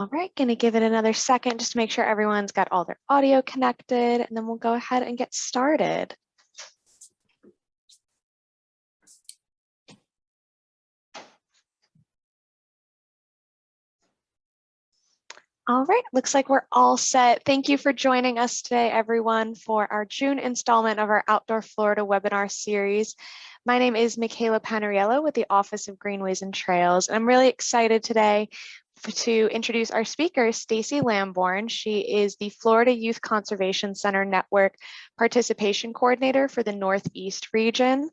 All right, gonna give it another second just to make sure everyone's got all their audio connected, and then we'll go ahead and get started. All right, looks like we're all set. Thank you for joining us today, everyone, for our June installment of our Outdoor Florida webinar series. My name is Michaela Panariello with the Office of Greenways and Trails, and I'm really excited today to introduce our speaker, Stacy Lamborn. She is the Florida Youth Conservation Center Network Participation Coordinator for the Northeast region.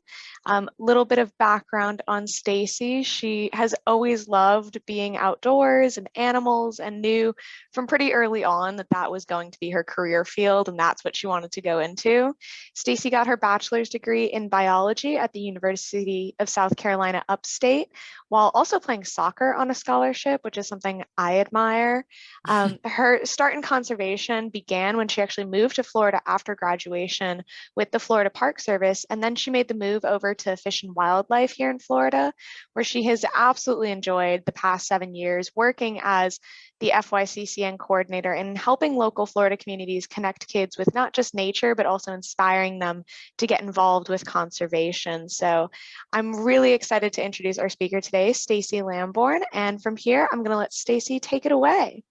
Little bit of background on Stacy. She has always loved being outdoors and animals and knew from pretty early on that that was going to be her career field and that's what she wanted to go into. Stacy got her bachelor's degree in biology at the University of South Carolina Upstate, while also playing soccer on a scholarship, which is something I admire. Her start in conservation began when she actually moved to Florida after graduation with the Florida Park Service, and then she made the move over to Fish and Wildlife here in Florida, where she has absolutely enjoyed the past 7 years working as the FYCCN coordinator and helping local Florida communities connect kids with not just nature, but also inspiring them to get involved with conservation. So I'm really excited to introduce our speaker today, Stacy Lamborn. And from here, I'm going to let Stacy take it away.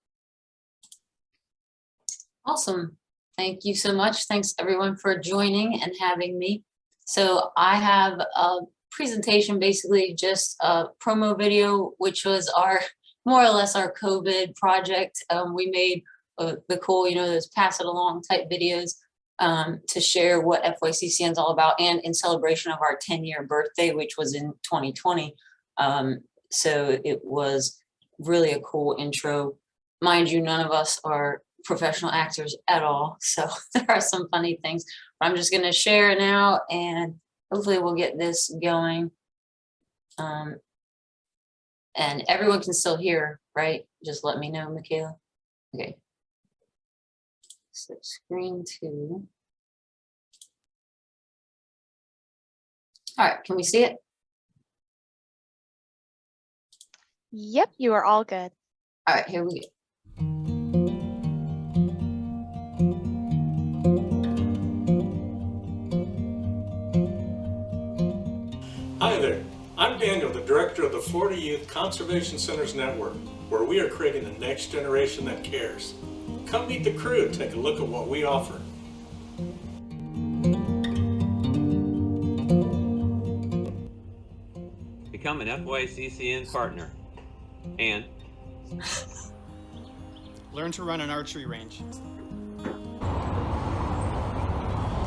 Awesome. Thank you so much. Thanks everyone for joining and having me. So I have a presentation, basically just a promo video, which was our more or less our COVID project. We made the cool, those pass it along type videos to share what FYCCN is all about, and in celebration of our 10-year birthday, which was in 2020. So it was really a cool intro. Mind you, none of us are professional actors at all, so there are some funny things. But I'm just going to share now, and hopefully we'll get this going. And everyone can still hear, right? Just let me know, Michaela. Okay. So screen 2. All right, can we see it? Yep, you are all good. All right, here we go. Hi there, I'm Daniel, the director of the Florida Youth Conservation Centers Network, where we are creating the next generation that cares. Come meet the crew and take a look at what we offer. Become an FYCCN partner and learn to run an archery range.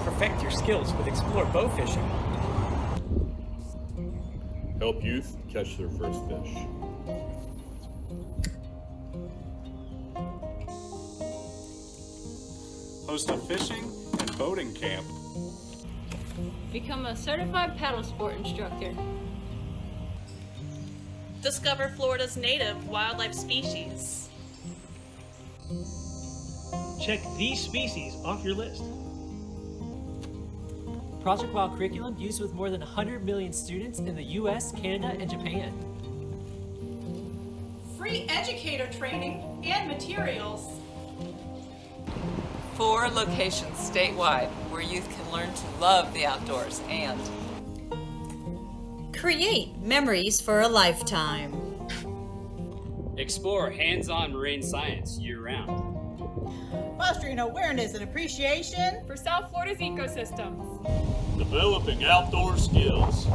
Perfect your skills with Explore Bow Fishing. Help youth catch their first fish. Host a fishing and boating camp. Become a certified paddle sport instructor. Discover Florida's native wildlife species. Check these species off your list. Project Wild curriculum used with more than 100 million students in the US, Canada, and Japan. Free educator training and materials. 4 locations statewide where youth can learn to love the outdoors and create memories for a lifetime. Explore hands-on marine science year-round. Fostering awareness and appreciation for South Florida's ecosystems. Developing outdoor skills.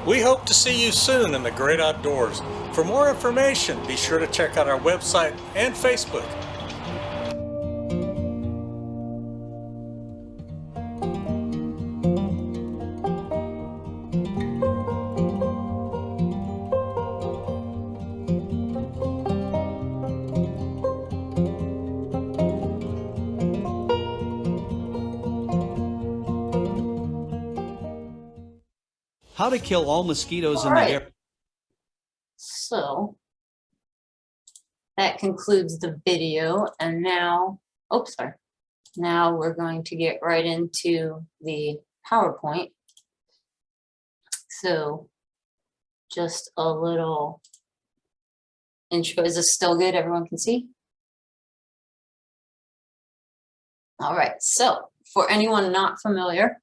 We hope to see you soon in the great outdoors. For more information, be sure to check out our website and Facebook. How to kill all mosquitoes in the air. So that concludes the video, and now, sorry. Now we're going to get right into the PowerPoint. So just a little intro. Is this still good? Everyone can see? All right, so for anyone not familiar,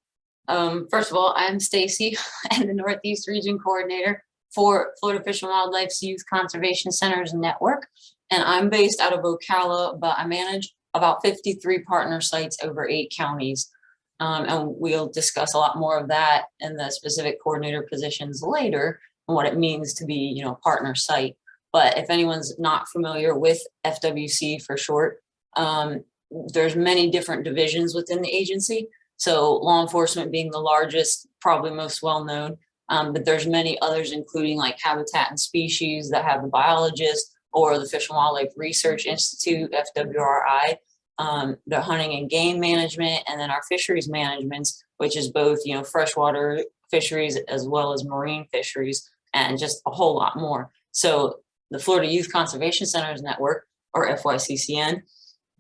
first of all, I'm Stacy. I'm the Northeast Region Coordinator for Florida Fish and Wildlife's Youth Conservation Centers Network. And I'm based out of Ocala, but I manage about 53 partner sites over 8 counties. And we'll discuss a lot more of that in the specific coordinator positions later and what it means to be, you know, a partner site. But if anyone's not familiar with FWC for short, there's many different divisions within the agency. So law enforcement being the largest, probably most well-known, but there's many others, including like Habitat and Species that have the biologists, or the Fish and Wildlife Research Institute, FWRI, the hunting and game management, and then our fisheries management, which is both, you know, freshwater fisheries as well as marine fisheries, and just a whole lot more. So the Florida Youth Conservation Centers Network, or FYCCN,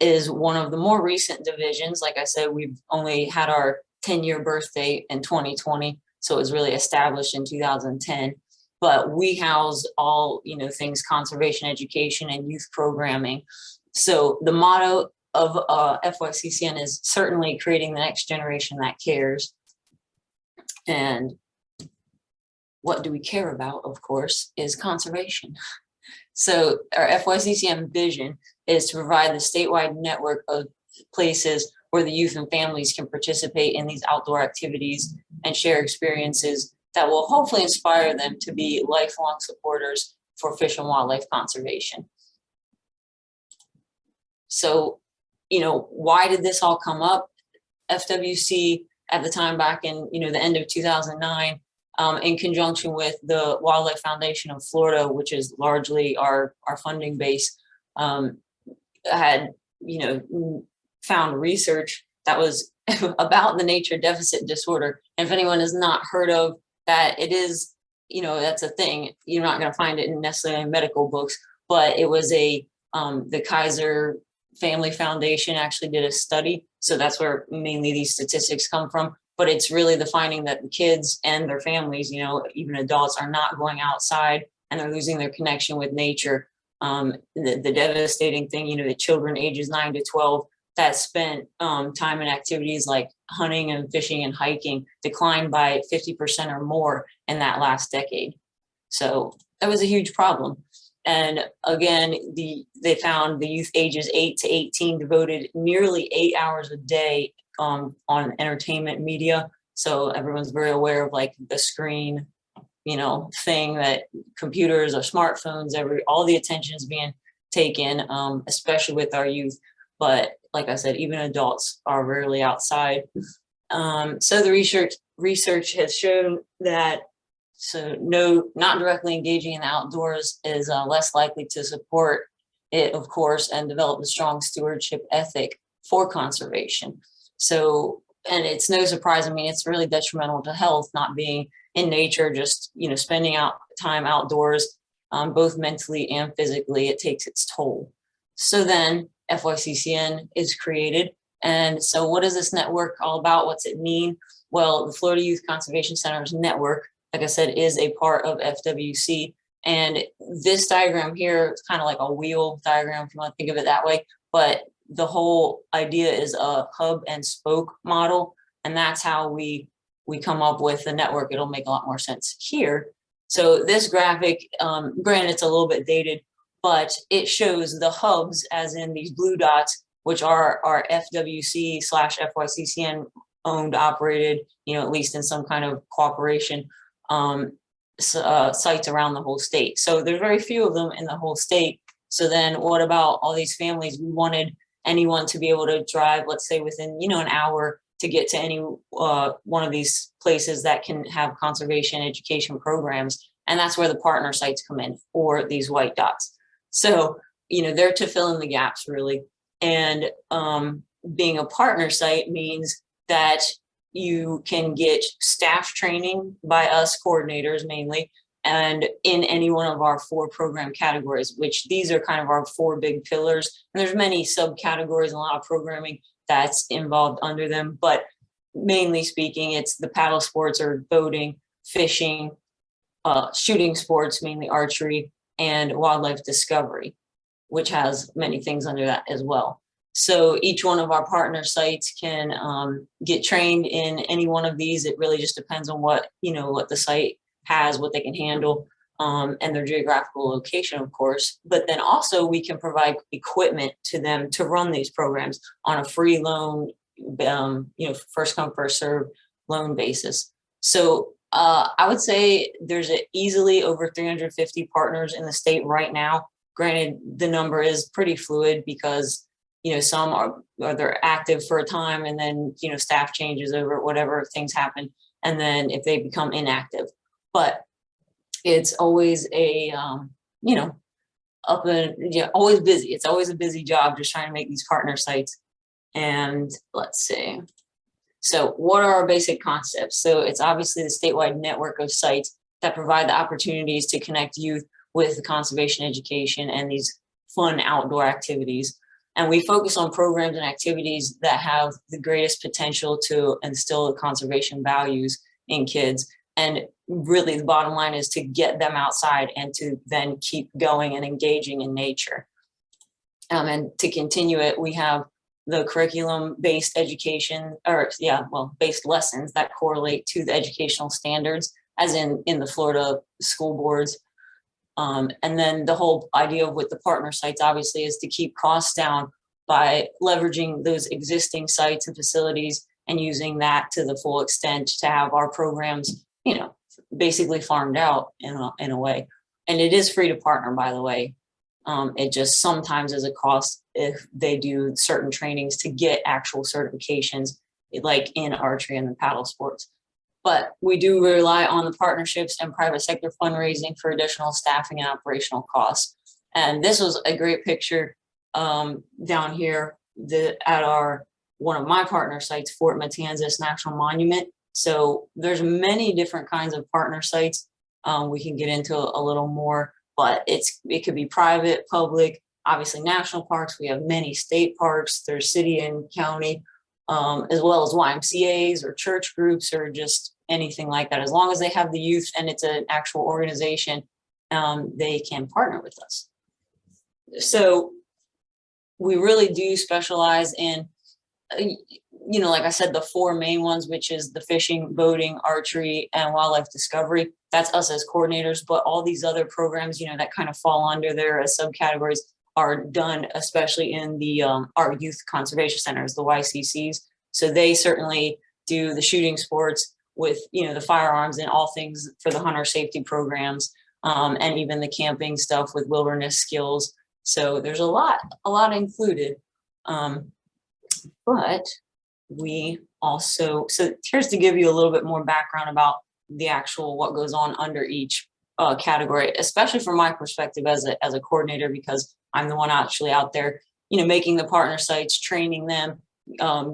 is one of the more recent divisions. Like I said, we've only had our 10-year birthday in 2020, so it was really established in 2010. But we house all, you know, things conservation, education, and youth programming. So the motto of FYCCN is certainly creating the next generation that cares. And what do we care about, of course, is conservation. So our FYCCN vision is to provide the statewide network of places where the youth and families can participate in these outdoor activities and share experiences that will hopefully inspire them to be lifelong supporters for fish and wildlife conservation. So, you know, why did this all come up? FWC at the time, back in, you know, the end of 2009, in conjunction with the Wildlife Foundation of Florida, which is largely our funding base, had, you know, found research that was about the nature deficit disorder. And if anyone has not heard of that, it is, you know, that's a thing. You're not going to find it necessarily in medical books, but it was the Kaiser Family Foundation actually did a study. So that's where mainly these statistics come from. But it's really the finding that the kids and their families, you know, even adults, are not going outside and they're losing their connection with nature. The devastating thing, you know, the children ages 9 to 12 that spent time in activities like hunting and fishing and hiking declined by 50% or more in that last decade. So that was a huge problem. And again, they found the youth ages 8 to 18 devoted nearly 8 hours a day on entertainment media. So everyone's very aware of like the screen, you know, thing that computers or smartphones, all the attention is being taken, especially with our youth. But like I said, even adults are rarely outside. So the research has shown that not directly engaging in the outdoors is less likely to support it, of course, and develop a strong stewardship ethic for conservation. So, and it's no surprise, I mean, it's really detrimental to health, not being in nature, just, you know, spending time outdoors, both mentally and physically, it takes its toll. So then FYCCN is created. And so what is this network all about? What's it mean? Well, the Florida Youth Conservation Centers Network, like I said, is a part of FWC. And this diagram here is kind of like a wheel diagram, if you want to think of it that way. But the whole idea is a hub and spoke model. And that's how we come up with the network. It'll make a lot more sense here. So this graphic, granted, it's a little bit dated, but it shows the hubs, as in these blue dots, which are our FWC/FYCCN owned, operated, you know, at least in some kind of cooperation, sites around the whole state. So there's very few of them in the whole state. So then what about all these families? We wanted anyone to be able to drive, let's say within, you know, an hour to get to any one of these places that can have conservation education programs. And that's where the partner sites come in, or these white dots. So, you know, they're to fill in the gaps really. And being a partner site means that you can get staff training by us coordinators mainly, and in any one of our 4 program categories, which these are kind of our 4 big pillars. And there's many subcategories and a lot of programming that's involved under them, but mainly speaking, it's the paddle sports or boating, fishing, shooting sports, mainly archery, and wildlife discovery, which has many things under that as well. So each one of our partner sites can get trained in any one of these. It really just depends on what the site has, what they can handle, and their geographical location, of course. But then also we can provide equipment to them to run these programs on a free loan, first come, first serve loan basis. So I would say there's easily over 350 partners in the state right now. Granted, the number is pretty fluid because some are they're active for a time and then staff changes over whatever things happen, and then if they become inactive. But it's always always busy. It's always a busy job just trying to make these partner sites. And let's see. So what are our basic concepts? So it's obviously the statewide network of sites that provide the opportunities to connect youth with conservation education and these fun outdoor activities. And we focus on programs and activities that have the greatest potential to instill the conservation values in kids. And really the bottom line is to get them outside and to then keep going and engaging in nature. And to continue it, we have the curriculum-based education, based lessons that correlate to the educational standards, as in the Florida school boards. And then the whole idea with the partner sites, obviously, is to keep costs down by leveraging those existing sites and facilities and using that to the full extent to have our programs, basically farmed out in a way. And it is free to partner, by the way. It just sometimes is a cost if they do certain trainings to get actual certifications, like in archery and the paddle sports. But we do rely on the partnerships and private sector fundraising for additional staffing and operational costs. And this was a great picture down here at one of my partner sites, Fort Matanzas National Monument. So there's many different kinds of partner sites. We can get into a little more, but it could be private, public, obviously national parks. We have many state parks. There's city and county, as well as YMCAs or church groups or just anything like that. As long as they have the youth and it's an actual organization, they can partner with us. So we really do specialize in, like I said, the four main ones, which is the fishing, boating, archery, and wildlife discovery. That's us as coordinators, but all these other programs, that kind of fall under there as subcategories are done, especially in the our youth conservation centers, the YCCs. So they certainly do the shooting sports with, the firearms and all things for the hunter safety programs, and even the camping stuff with wilderness skills. So there's a lot included. But we also, so here's to give you a little bit more background about the actual what goes on under each category, especially from my perspective as a coordinator, because I'm the one actually out there, making the partner sites, training them,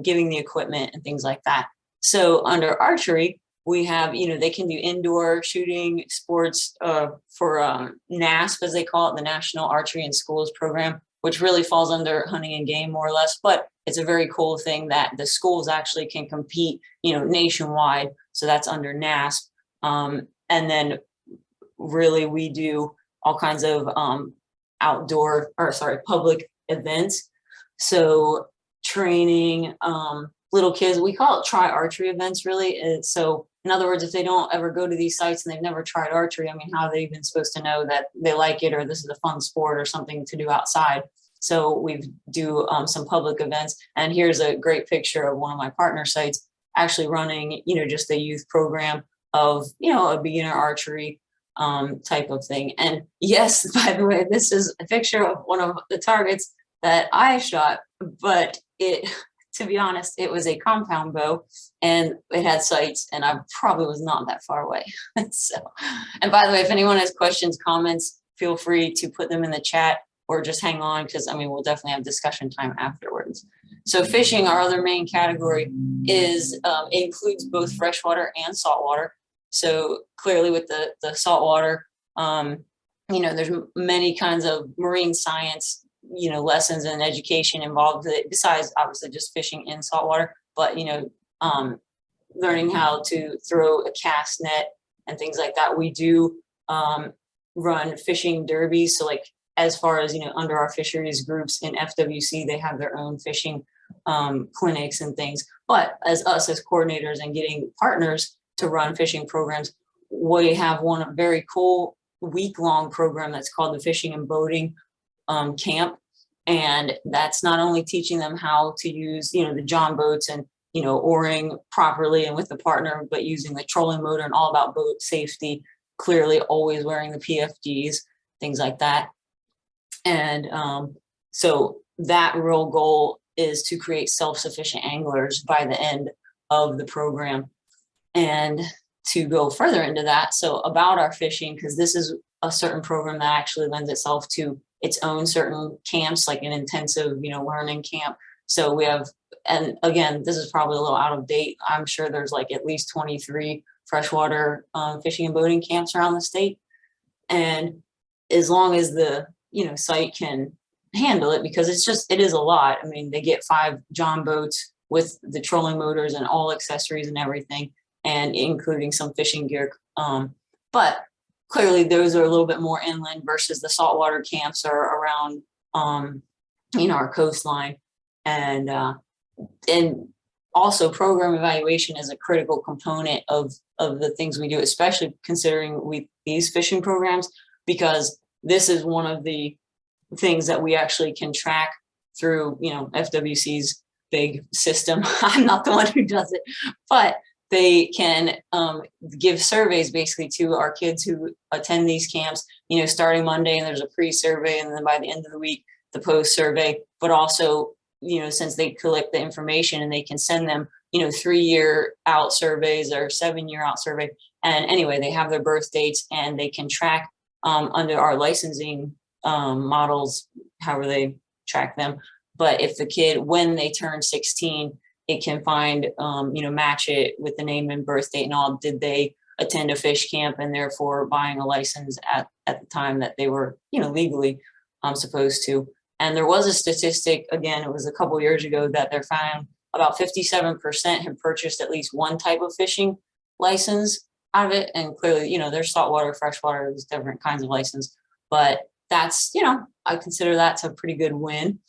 giving the equipment and things like that. So under archery, we have, they can do indoor shooting sports for NASP, as they call it, the National Archery in Schools program, which really falls under hunting and game more or less. But it's a very cool thing that the schools actually can compete, nationwide. So that's under NASP. And then really we do all kinds of public events. So training little kids, we call it try archery events, really. So in other words, if they don't ever go to these sites and they've never tried archery, how are they even supposed to know that they like it or this is a fun sport or something to do outside? So we do some public events. And here's a great picture of one of my partner sites actually running, just a youth program of, a beginner archery type of thing. And yes, by the way, this is a picture of one of the targets that I shot, but to be honest, it was a compound bow and it had sights and I probably was not that far away. So, and by the way, if anyone has questions, comments, feel free to put them in the chat or just hang on, because we'll definitely have discussion time afterwards. So fishing, our other main category, is includes both freshwater and saltwater. So clearly with the saltwater, there's many kinds of marine science, lessons and education involved with it, besides obviously just fishing in saltwater, but, learning how to throw a cast net, and things like that. We do run fishing derbies. So like as far as, under our fisheries groups in FWC, they have their own fishing clinics and things. But as us as coordinators and getting partners to run fishing programs, we have one very cool week-long program that's called the Fishing and Boating Camp. And that's not only teaching them how to use, the John boats and, oaring properly and with the partner, but using the trolling motor and all about boat safety, clearly always wearing the PFDs, things like that. And so that real goal is to create self-sufficient anglers by the end of the program. And to go further into that, so about our fishing, because this is a certain program that actually lends itself to its own certain camps, like an intensive, learning camp. So we have, and again, this is probably a little out of date. I'm sure there's like at least 23 freshwater fishing and boating camps around the state. And as long as the, site can handle it, because it is a lot. I mean, they get 5 John boats with the trolling motors and all accessories and everything, and including some fishing gear. But clearly those are a little bit more inland versus the saltwater camps are around, our coastline. And also program evaluation is a critical component of the things we do, especially considering these fishing programs, because this is one of the things that we actually can track through, FWC's big system. I'm not the one who does it, but they can give surveys basically to our kids who attend these camps, starting Monday, and there's a pre-survey, and then by the end of the week, the post-survey, but also, since they collect the information and they can send them, 3-year out surveys or 7-year out survey. And anyway, they have their birth dates and they can track under our licensing models, however they track them. But if the kid, when they turn 16, it can find, match it with the name and birth date and all. Did they attend a fish camp and therefore buying a license at the time that they were, legally supposed to? And there was a statistic, again, it was a couple years ago, that they found about 57% had purchased at least one type of fishing license out of it. And clearly, there's saltwater, freshwater, there's different kinds of license. But that's, I consider that's a pretty good win.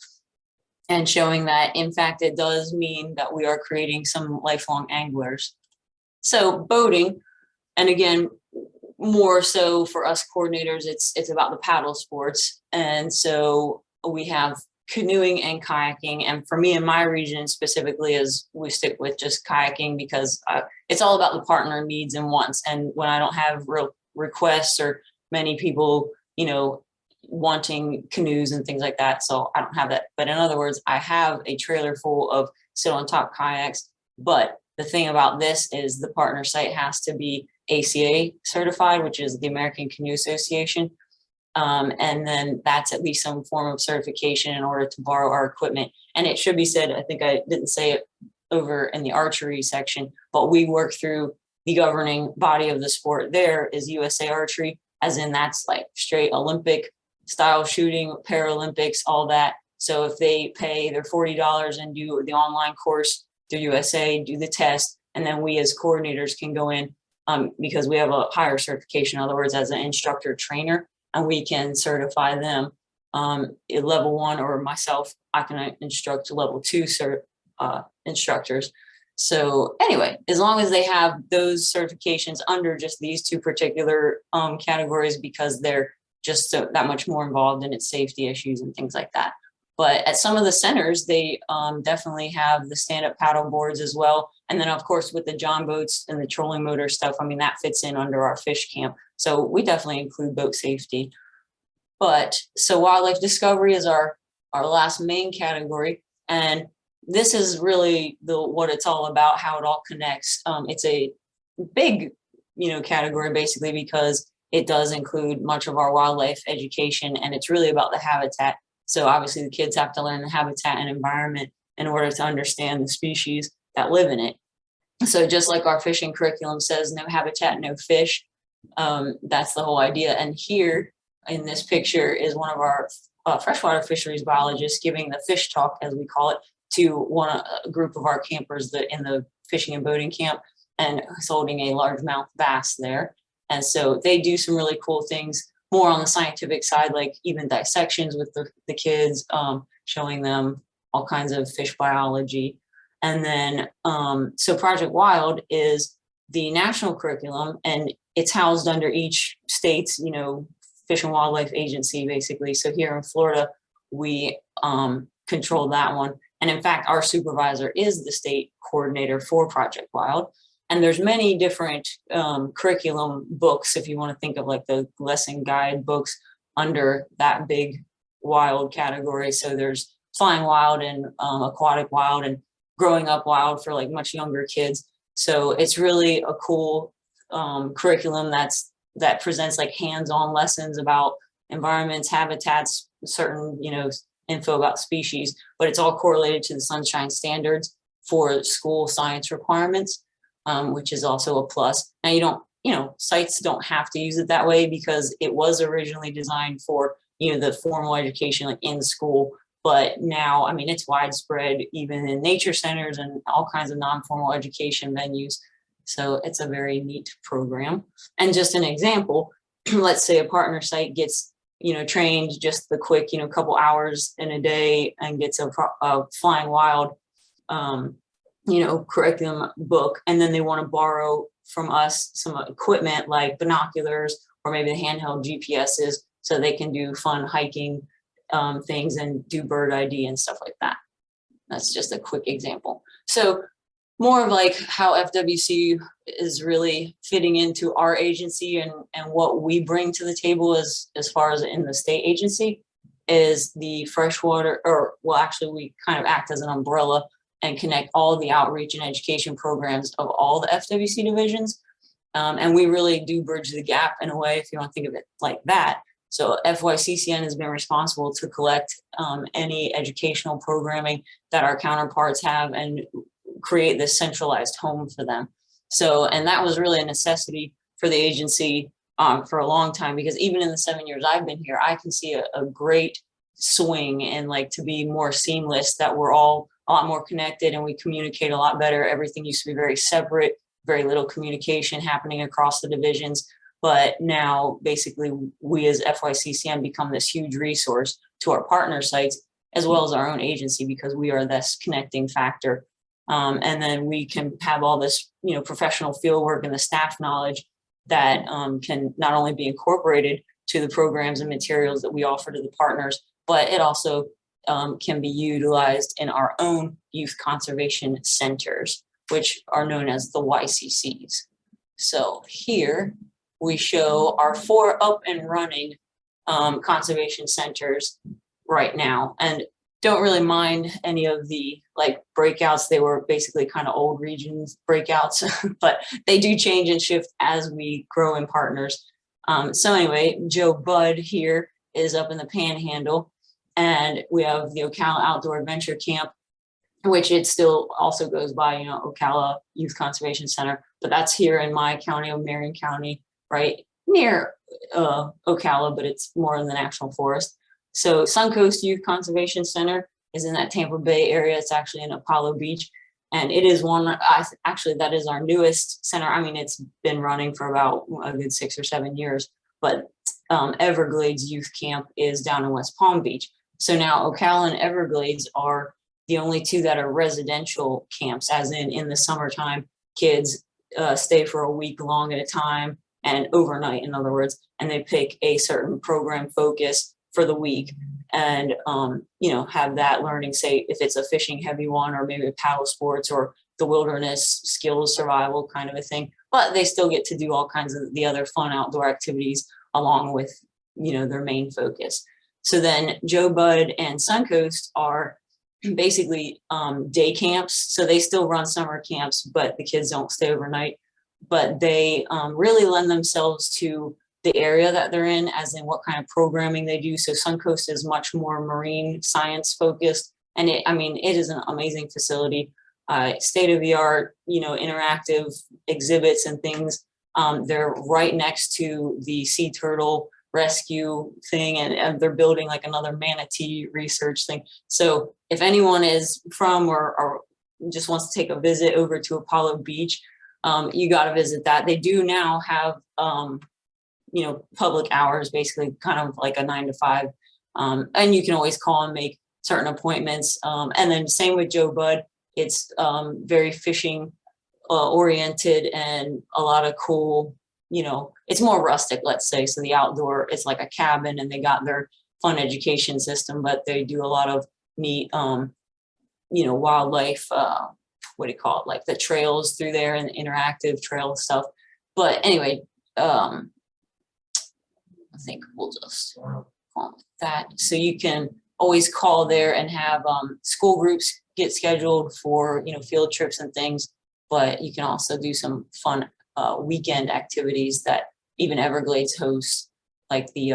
And showing that, in fact, it does mean that we are creating some lifelong anglers. So boating, and again, more so for us coordinators, it's about the paddle sports. And so we have canoeing and kayaking. And for me in my region specifically, is we stick with just kayaking because it's all about the partner needs and wants. And when I don't have real requests or many people, wanting canoes and things like that, so I don't have that. But in other words, I have a trailer full of sit on top kayaks. But the thing about this is the partner site has to be ACA certified, which is the American Canoe Association. And then that's at least some form of certification in order to borrow our equipment. And it should be said, I think I didn't say it over in the archery section, but we work through the governing body of the sport. There is USA Archery, as in that's like straight Olympic style shooting, Paralympics, all that. So if they pay their $40 and do the online course through USA, do the test, and then we as coordinators can go in because we have a higher certification, in other words, as an instructor trainer, and we can certify them at level 1, or myself, I can instruct level 2 instructors. So anyway, as long as they have those certifications under just these 2 particular categories, because they're just that much more involved in its safety issues and things like that. But at some of the centers, they definitely have the stand-up paddle boards as well. And then, of course, with the John boats and the trolling motor stuff, I mean, that fits in under our fish camp. So we definitely include boat safety. But so wildlife discovery is our last main category. And this is really what it's all about, how it all connects. It's a big, category basically, because it does include much of our wildlife education, and it's really about the habitat. So obviously the kids have to learn the habitat and environment in order to understand the species that live in it. So just like our fishing curriculum says, no habitat, no fish, that's the whole idea. And here in this picture is one of our freshwater fisheries biologists giving the fish talk, as we call it, to a group of our campers in the fishing and boating camp, and he's holding a largemouth bass there. And so they do some really cool things more on the scientific side, like even dissections with the kids, showing them all kinds of fish biology. And then, so Project Wild is the national curriculum, and it's housed under each state's, Fish and Wildlife Agency, basically. So here in Florida, we control that one. And in fact, our supervisor is the state coordinator for Project Wild. And there's many different curriculum books, if you want to think of like the lesson guide books under that big wild category. So there's Flying Wild and Aquatic Wild and Growing Up Wild for like much younger kids. So it's really a cool curriculum that presents like hands-on lessons about environments, habitats, certain, info about species, but it's all correlated to the Sunshine Standards for school science requirements, which is also a plus. Now you don't, sites don't have to use it that way because it was originally designed for, the formal education like in school, but now, it's widespread even in nature centers and all kinds of non-formal education venues. So it's a very neat program. And just an example, let's say a partner site gets, trained just the quick, couple hours in a day and gets a Flying Wild, curriculum book. And then they want to borrow from us some equipment like binoculars or maybe the handheld GPSs so they can do fun hiking things and do bird ID and stuff like that. That's just a quick example. So more of like how FWC is really fitting into our agency and what we bring to the table as far as in the state agency is the freshwater, actually we kind of act as an umbrella and connect all the outreach and education programs of all the FWC divisions. And we really do bridge the gap in a way, if you want to think of it like that. So FYCCN has been responsible to collect any educational programming that our counterparts have and create this centralized home for them. So, and that was really a necessity for the agency for a long time, because even in the 7 years I've been here, I can see a great swing and like to be more seamless, that we're all a lot more connected and we communicate a lot better. Everything used to be very separate, very little communication happening across the divisions. But now basically we as FYCCN become this huge resource to our partner sites as well as our own agency, because we are this connecting factor. And then we can have all this, professional field work and the staff knowledge that can not only be incorporated to the programs and materials that we offer to the partners, but it also can be utilized in our own youth conservation centers, which are known as the YCCs. So here we show our 4 up and running conservation centers right now. And don't really mind any of the like breakouts. They were basically kind of old regions breakouts, but they do change and shift as we grow in partners. So anyway, Joe Budd here is up in the Panhandle, and we have the Ocala Outdoor Adventure Camp, which it still also goes by, Ocala Youth Conservation Center, but that's here in my county of Marion County, right near Ocala, but it's more in the National Forest. So Suncoast Youth Conservation Center is in that Tampa Bay area. It's actually in Apollo Beach. And it is actually, that is our newest center. It's been running for about a good 6 or 7 years, but Everglades Youth Camp is down in West Palm Beach. So now Ocala and Everglades are the only 2 that are residential camps, as in the summertime, kids stay for a week long at a time and overnight, in other words, and they pick a certain program focus for the week and, have that learning, say if it's a fishing heavy one, or maybe a paddle sports or the wilderness skills survival kind of a thing, but they still get to do all kinds of the other fun outdoor activities along with, their main focus. So then Joe Budd and Suncoast are basically day camps. So they still run summer camps, but the kids don't stay overnight, but they really lend themselves to the area that they're in, as in what kind of programming they do. So Suncoast is much more marine science focused. And it is an amazing facility, state of the art, interactive exhibits and things. They're right next to the sea turtle rescue thing, and they're building like another manatee research thing. So if anyone is from or just wants to take a visit over to Apollo Beach, you got to visit that. They do now have, public hours, basically kind of like a 9 to 5. And you can always call and make certain appointments. And then same with Joe Bud. It's very fishing oriented and a lot of cool, it's more rustic, let's say. So the outdoor, it's like a cabin and they got their fun education system, but they do a lot of neat, wildlife, what do you call it? Like the trails through there and interactive trail stuff. But anyway, I think we'll just call it that. So you can always call there and have school groups get scheduled for, field trips and things, but you can also do some fun weekend activities that even Everglades hosts, like the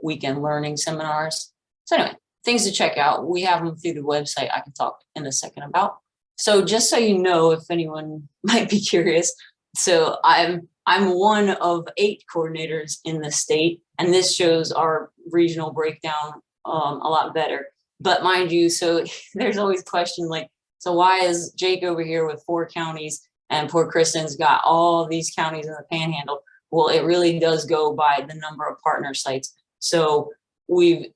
weekend learning seminars. So anyway, things to check out. We have them through the website I can talk in a second about. So just so you know, if anyone might be curious, so I'm one of 8 coordinators in the state, and this shows our regional breakdown a lot better. But mind you, so there's always questions like, so why is Jake over here with 4 counties and poor Kristen's got all these counties in the Panhandle? Well, it really does go by the number of partner sites. So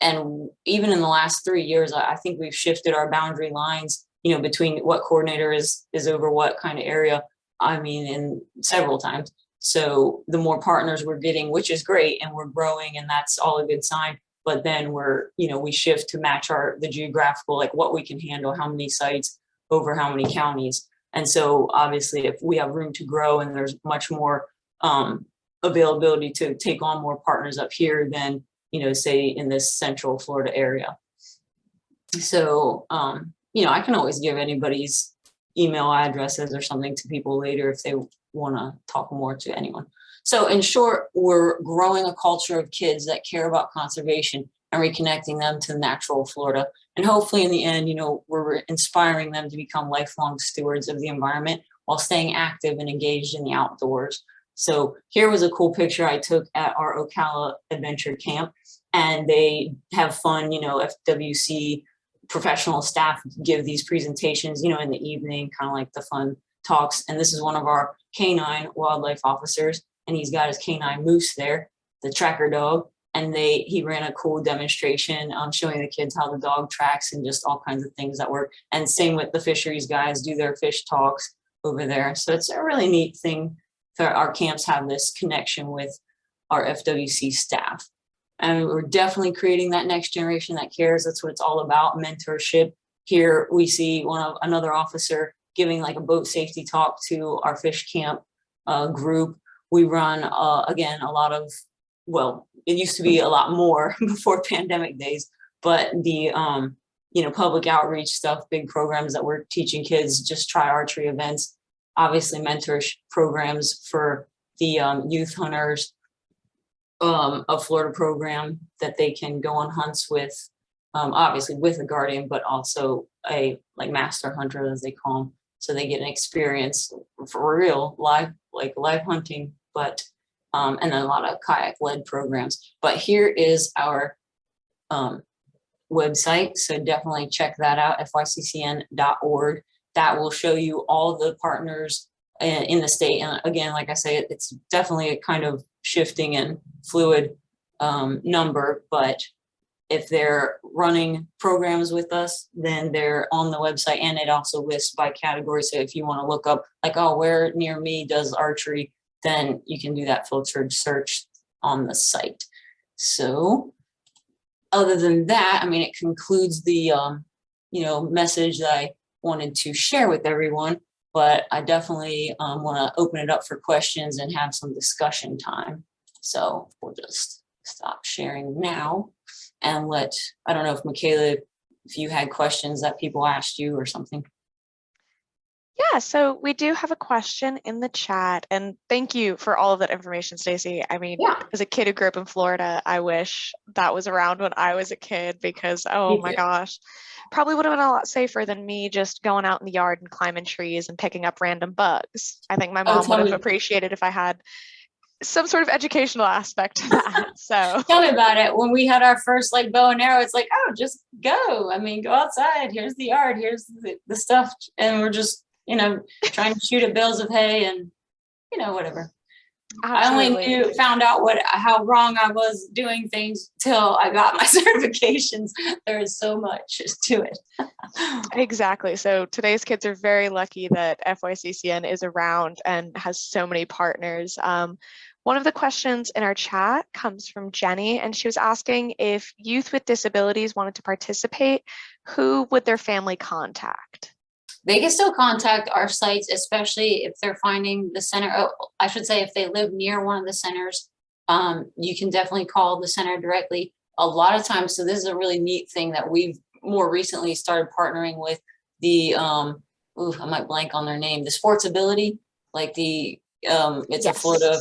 and even in the last 3 years, I think we've shifted our boundary lines, between what coordinator is over what kind of area. I mean, in several times. So the more partners we're getting, which is great, and we're growing, and that's all a good sign. But then we shift to match the geographical, like what we can handle, how many sites over how many counties. And so obviously if we have room to grow and there's much more availability to take on more partners up here than, say in this central Florida area. So, I can always give anybody's email addresses or something to people later if they want to talk more to anyone. So in short, we're growing a culture of kids that care about conservation and reconnecting them to natural Florida. And hopefully in the end, we're inspiring them to become lifelong stewards of the environment while staying active and engaged in the outdoors. So here was a cool picture I took at our Ocala Adventure Camp, and they have fun, FWC professional staff give these presentations, in the evening, kind of like the fun talks. And this is one of our canine wildlife officers, and he's got his canine Moose there, the tracker dog. And he ran a cool demonstration showing the kids how the dog tracks and just all kinds of things that work. And same with the fisheries guys do their fish talks over there. So it's a really neat thing for our camps have this connection with our FWC staff. And we're definitely creating that next generation that cares. That's what it's all about, mentorship. Here we see another officer giving like a boat safety talk to our fish camp group. We run, again, a lot of, it used to be a lot more before pandemic days, but the, public outreach stuff, big programs that we're teaching kids, just try archery events, obviously mentorship programs for the youth hunters, a Florida program that they can go on hunts with, obviously with a guardian, but also a master hunter, as they call them. So they get an experience for real live hunting, but and then a lot of kayak led programs. But here is our website. So definitely check that out, fyccn.org. That will show you all the partners in the state. And again, like I say, it's definitely a kind of shifting and fluid number, but if they're running programs with us, then they're on the website, and it also lists by category. So if you want to look up like, where near me does archery, then you can do that filtered search on the site. So other than that, it concludes the, message that I wanted to share with everyone, but I definitely want to open it up for questions and have some discussion time. So we'll just stop sharing now and I don't know if Michaela, if you had questions that people asked you or something. Yeah, so we do have a question in the chat, and thank you for all of that information, Stacey. As a kid who grew up in Florida, I wish that was around when I was a kid, because my gosh, probably would have been a lot safer than me just going out in the yard and climbing trees and picking up random bugs. I think my mom would have appreciated if I had some sort of educational aspect to that. So tell me about it. When we had our first bow and arrow, it's like, just go. Go outside. Here's the yard. Here's the stuff. And we're just, trying to shoot at bales of hay and you know, whatever. Absolutely. I only found out how wrong I was doing things till I got my certifications. There is so much to it. Exactly. So today's kids are very lucky that FYCCN is around and has so many partners. One of the questions in our chat comes from Jenny, and she was asking if youth with disabilities wanted to participate, who would their family contact? They can still contact our sites, especially if they're finding the center. Oh, I should say if they live near one of the centers, you can definitely call the center directly. A lot of times, so this is a really neat thing that we've more recently started partnering with the, I might blank on their name, the Sportsability, like the, it's a Florida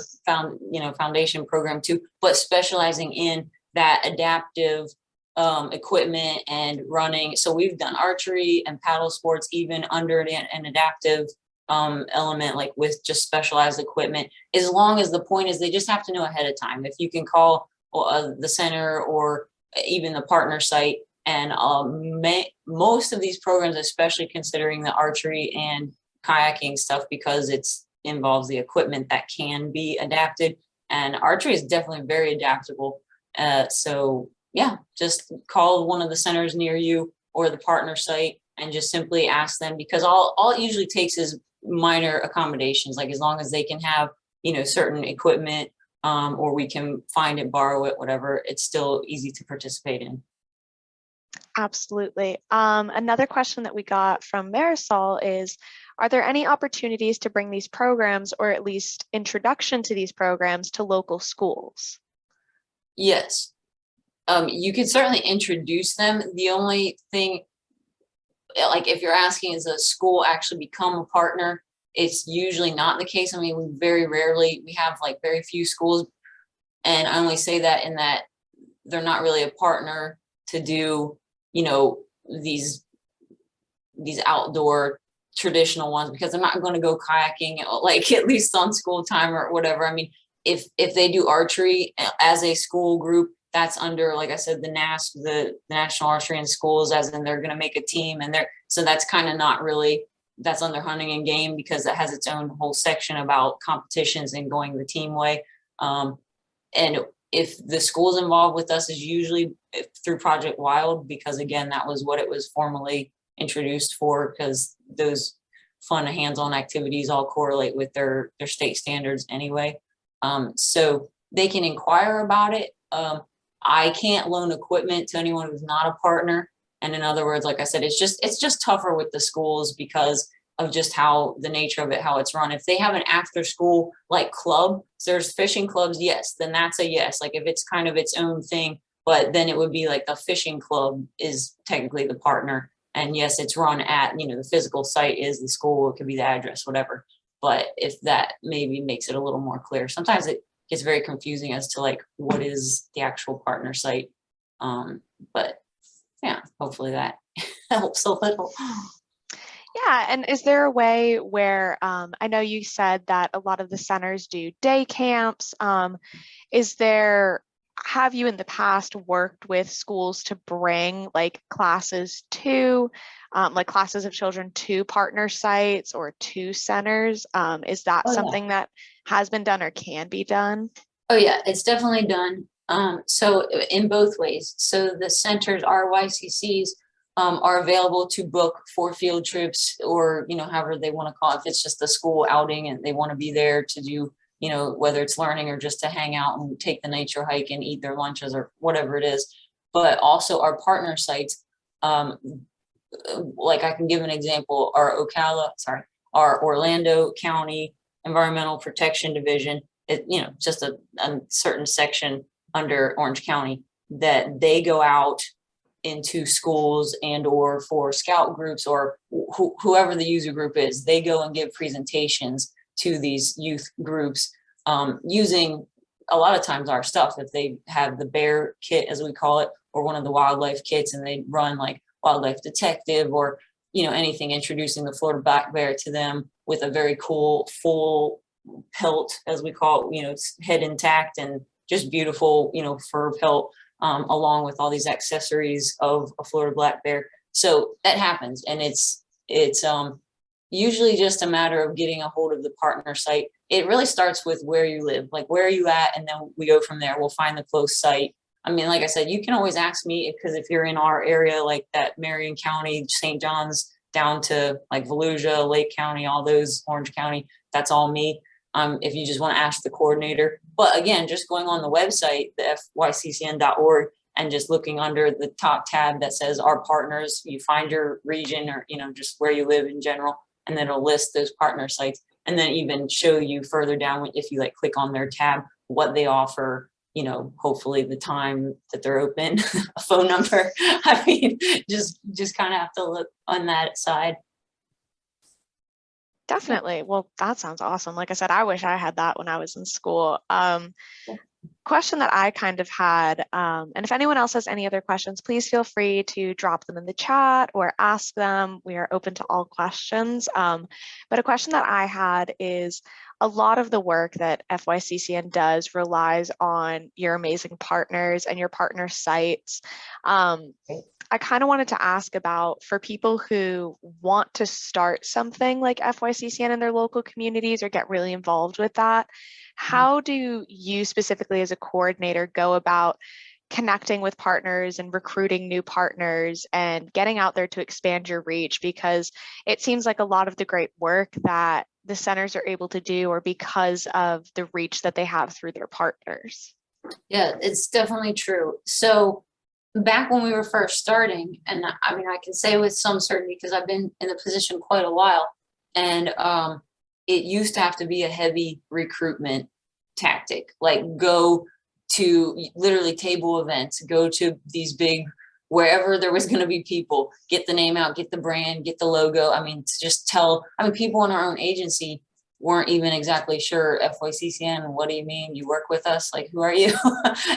foundation program too, but specializing in that adaptive equipment and running. So we've done archery and paddle sports even under an adaptive element, like with just specialized equipment, as long as the point is they just have to know ahead of time. If you can call the center or even the partner site, and most of these programs, especially considering the archery and kayaking stuff, because it's involves the equipment that can be adapted, and archery is definitely very adaptable. So yeah, just call one of the centers near you or the partner site and just simply ask them, because all it usually takes is minor accommodations, like as long as they can have, you know, certain equipment, or we can find it, borrow it, whatever, it's still easy to participate in. Absolutely. Another question that we got from Marisol is, are there any opportunities to bring these programs, or at least introduction to these programs, to local schools? Yes. You can certainly introduce them. The only thing, like if you're asking, is a school actually become a partner? It's usually not the case. I mean, we have like very few schools, and I only say that in that they're not really a partner to do, you know, these outdoor traditional ones, because I'm not going to go kayaking like at least on school time or whatever. I mean, if they do archery as a school group, that's under, like I said, the NASP, the National Archery in Schools, as in they're going to make a team, and so that's kind of not really, that's under hunting and game, because it has its own whole section about competitions and going the team way. And if the school's involved with us, is usually through Project Wild, because again, that was what it was formally introduced for, because those fun hands-on activities all correlate with their state standards anyway. So they can inquire about it. I can't loan equipment to anyone who's not a partner. And in other words, like I said, it's just tougher with the schools because of just how the nature of it, how it's run. If they have an after school like club, so there's fishing clubs, yes, then that's a yes. Like if it's kind of its own thing, but then it would be like the fishing club is technically the partner. And yes, it's run at, you know, the physical site is the school, it could be the address, whatever. But if that maybe makes it a little more clear, sometimes it gets very confusing as to like, what is the actual partner site? But yeah, hopefully that helps a little. Yeah, and is there a way where, I know you said that a lot of the centers do day camps. Have you in the past worked with schools to bring like classes to, like classes of children to partner sites or to centers? Is that something that has been done or can be done? Oh yeah, it's definitely done. So in both ways. So the centers, RYCCs, are available to book for field trips, or, you know, however they want to call it. If it's just a school outing and they want to be there to do, you know, whether it's learning or just to hang out and take the nature hike and eat their lunches or whatever it is. But also our partner sites, like I can give an example, our Orlando County Environmental Protection Division, you know, just a certain section under Orange County, that they go out into schools and or for scout groups or whoever the user group is, they go and give presentations to these youth groups, using a lot of times our stuff. If they have the bear kit, as we call it, or one of the wildlife kits, and they run like wildlife detective or, you know, anything introducing the Florida black bear to them with a very cool full pelt, as we call it, you know, it's head intact and just beautiful, you know, fur pelt, along with all these accessories of a Florida black bear. So that happens, and it's usually just a matter of getting a hold of the partner site. It really starts with where you live, like where are you at, and then we go from there. We'll find the close site. I mean, like I said, you can always ask me, because if you're in our area, like that Marion County, St. John's, down to like Volusia, Lake County, all those, Orange County, that's all me. If you just want to ask the coordinator. But again, just going on the website, the fyccn.org, and just looking under the top tab that says our partners, you find your region, or, you know, just where you live in general, and then it'll list those partner sites, and then even show you further down, if you like click on their tab, what they offer, you know, hopefully the time that they're open, a phone number. I mean, just kind of have to look on that side. Definitely. Well, that sounds awesome. Like I said, I wish I had that when I was in school. Question that I kind of had, and if anyone else has any other questions, please feel free to drop them in the chat or ask them. We are open to all questions. But a question that I had is, a lot of the work that FYCCN does relies on your amazing partners and your partner sites. I kind of wanted to ask about, for people who want to start something like FYCCN in their local communities or get really involved with that, how do you specifically as a coordinator go about connecting with partners and recruiting new partners and getting out there to expand your reach? Because it seems like a lot of the great work that the centers are able to do are because of the reach that they have through their partners. Yeah, it's definitely true. So back when we were first starting, and I mean, I can say with some certainty because I've been in the position quite a while, and it used to have to be a heavy recruitment tactic, like go to literally table events, go to these big, wherever there was going to be people, get the name out, get the brand, get the logo. I mean, to just tell, I mean, people in our own agency weren't even exactly sure, FYCCN, what do you mean? You work with us? Like, who are you?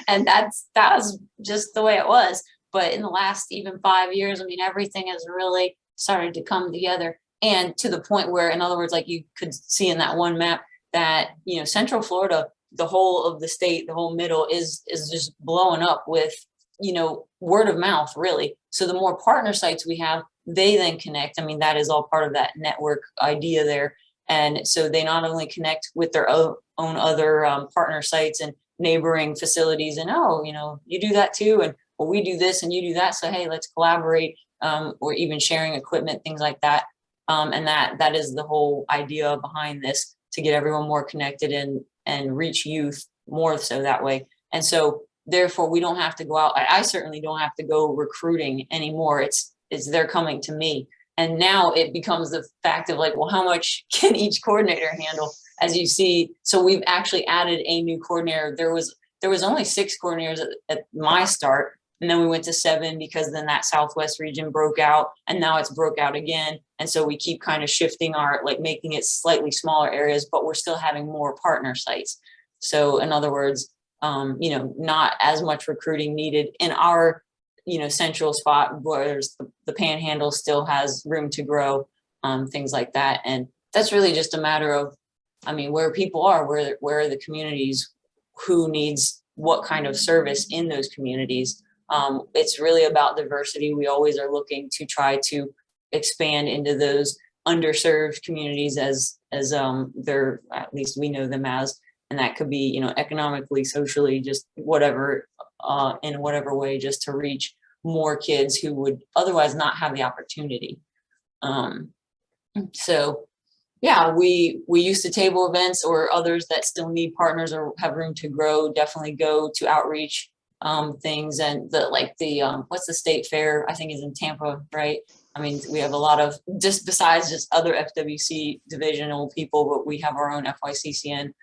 And that was just the way it was. But in the last even 5 years, I mean, everything has really started to come together. And to the point where, in other words, like you could see in that one map that, you know, Central Florida, the whole of the state, the whole middle is just blowing up with, you know, word of mouth, really. So the more partner sites we have, they then connect. I mean, that is all part of that network idea there. And so they not only connect with their own other partner sites and neighboring facilities, and, oh, you know, you do that too, and well, we do this and you do that, so hey, let's collaborate, or even sharing equipment, things like that. And that is the whole idea behind this, to get everyone more connected and reach youth more so that way. And so therefore we don't have to go out. I certainly don't have to go recruiting anymore. It's they're coming to me. And now it becomes the fact of like, well, how much can each coordinator handle? As you see, so we've actually added a new coordinator. There was only 6 coordinators at my start, and then we went to 7 because then that Southwest region broke out, and now it's broke out again. And so we keep kind of shifting our, like, making it slightly smaller areas, but we're still having more partner sites. So in other words, you know, not as much recruiting needed in our, you know, central spot, whereas the Panhandle still has room to grow, things like that. And that's really just a matter of, I mean, where people are, where are the communities, who needs what kind of service in those communities. It's really about diversity. We always are looking to try to expand into those underserved communities as they're, at least we know them as, and that could be, you know, economically, socially, just whatever, in whatever way, just to reach more kids who would otherwise not have the opportunity. So yeah, we used to table events, or others that still need partners or have room to grow, definitely go to outreach things. And what's the state fair, I think, is in Tampa, right? I mean, we have a lot of, just besides just other FWC divisional people, but we have our own FYCCN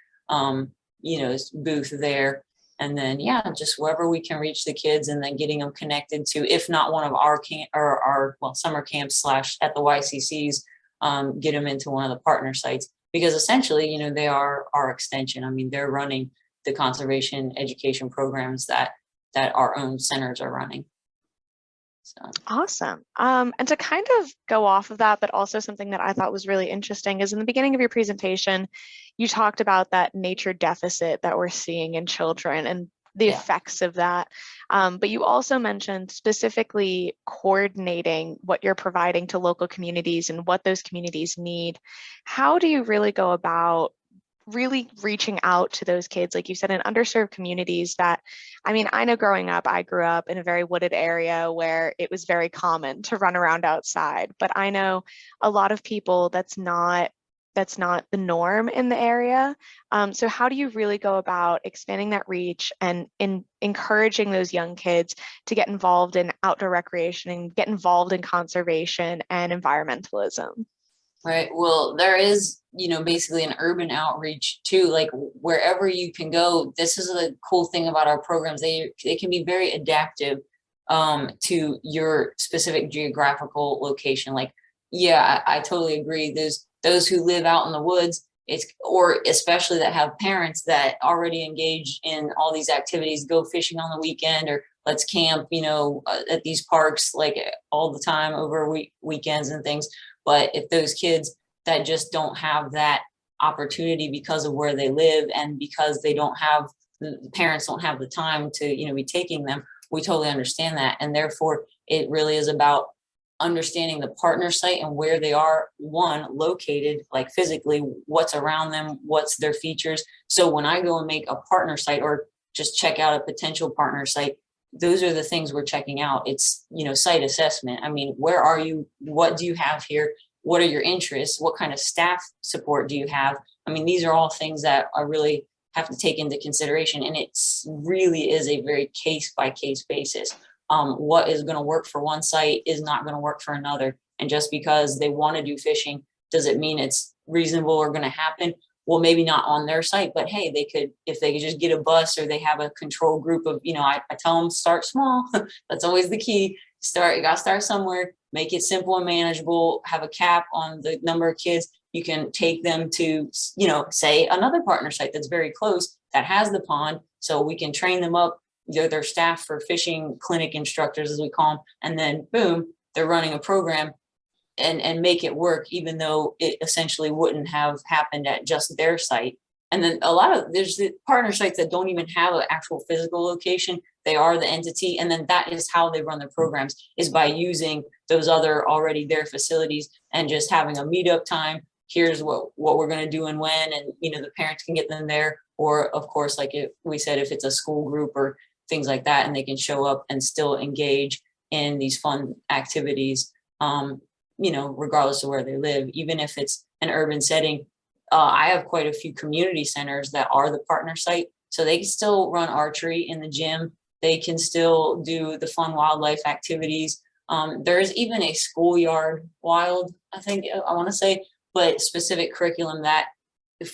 you know, booth there. And then, yeah, just wherever we can reach the kids, and then getting them connected to, if not one of our camp or our summer camps / at the YCCs, get them into one of the partner sites, because essentially, you know, they are our extension. I mean, they're running the conservation education programs that our own centers are running. So. Awesome. And to kind of go off of that, but also something that I thought was really interesting is, in the beginning of your presentation, you talked about that nature deficit that we're seeing in children. And the Yeah. effects of that. But you also mentioned specifically coordinating what you're providing to local communities and what those communities need. How do you really go about really reaching out to those kids, like you said, in underserved communities that, I mean, I know growing up, I grew up in a very wooded area where it was very common to run around outside, but I know a lot of people that's not the norm in the area. So how do you really go about expanding that reach and encouraging those young kids to get involved in outdoor recreation and get involved in conservation and environmentalism? Right. Well, there is, basically an urban outreach too, like wherever you can go. This is the cool thing about our programs. They can be very adaptive to your specific geographical location. Like, yeah, I totally agree. Those who live out in the woods, or especially that have parents that already engage in all these activities, go fishing on the weekend, or let's camp, at these parks like all the time over weekends and things. But if those kids that just don't have that opportunity because of where they live and because they don't have, the parents don't have the time to, be taking them, we totally understand that. And therefore, it really is about understanding the partner site and where they are, one, located, like physically, what's around them, what's their features. So when I go and make a partner site or just check out a potential partner site, those are the things we're checking out. It's, site assessment. I mean, where are you? What do you have here? What are your interests? What kind of staff support do you have? I mean, these are all things that I really have to take into consideration. And it really is a very case by case basis. What is going to work for one site is not going to work for another. And just because they want to do fishing, does it mean it's reasonable or going to happen? Well, maybe not on their site, but hey, they could, if they could just get a bus or they have a control group of, I tell them start small. That's always the key. You got to start somewhere, make it simple and manageable, have a cap on the number of kids. You can take them to, say another partner site that's very close that has the pond. So we can train them up, their staff for fishing clinic instructors, as we call them. And then boom, they're running a program and make it work, even though it essentially wouldn't have happened at just their site. And then there's the partner sites that don't even have an actual physical location. They are the entity. And then that is how they run their programs, is by using those other already there facilities and just having a meetup time. Here's what we're going to do and when, and, the parents can get them there. Or of course, like we said, if it's a school group or things like that, and they can show up and still engage in these fun activities, regardless of where they live, even if it's an urban setting. I have quite a few community centers that are the partner site. So they can still run archery in the gym. They can still do the fun wildlife activities. There's even a schoolyard wild, I think I want to say, but specific curriculum that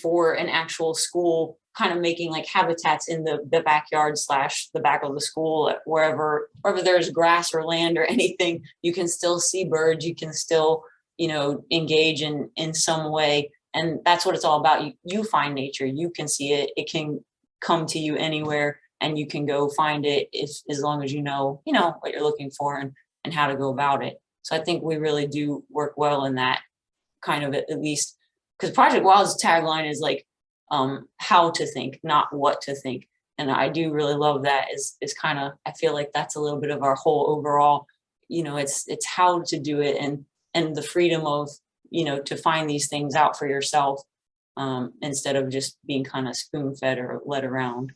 for an actual school, kind of making like habitats in the backyard / the back of the school, wherever there's grass or land or anything, you can still see birds. You can still, engage in some way. And that's what it's all about. You find nature, you can see it. It can come to you anywhere, and you can go find it as long as you know what you're looking for and how to go about it. So I think we really do work well in that kind of, at least, because Project Wild's tagline is like, how to think, not what to think. And I do really love that. Is kind of, I feel like that's a little bit of our whole overall, it's how to do it, and the freedom of, to find these things out for yourself, instead of just being kind of spoon fed or led around.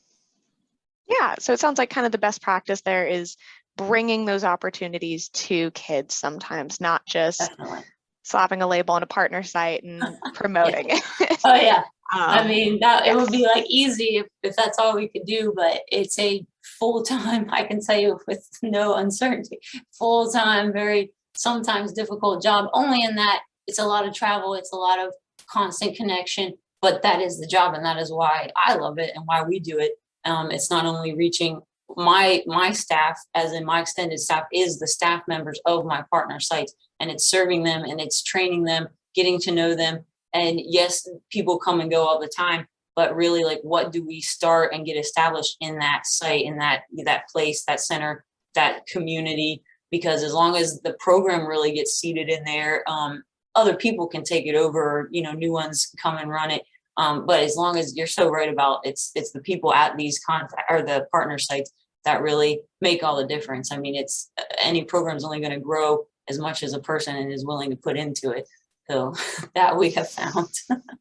Yeah, so it sounds like kind of the best practice there is bringing those opportunities to kids sometimes, not just Definitely. slapping a label on a partner site and promoting it. Oh yeah. I mean, yes. It would be like easy if that's all we could do, but it's a full-time, I can tell you with no uncertainty, full-time, very sometimes difficult job, only in that it's a lot of travel, it's a lot of constant connection, but that is the job, and that is why I love it and why we do it. It's not only reaching my staff, as in my extended staff, is the staff members of my partner sites, and it's serving them and it's training them, getting to know them. And yes, people come and go all the time, but really, like, what do we start and get established in that site, in that place, that center, that community? Because as long as the program really gets seated in there, other people can take it over, or, new ones come and run it. But as long as you're so right about it's the people at these contact or the partner sites that really make all the difference. I mean, it's any program's only going to grow as much as a person is willing to put into it. So that we have found.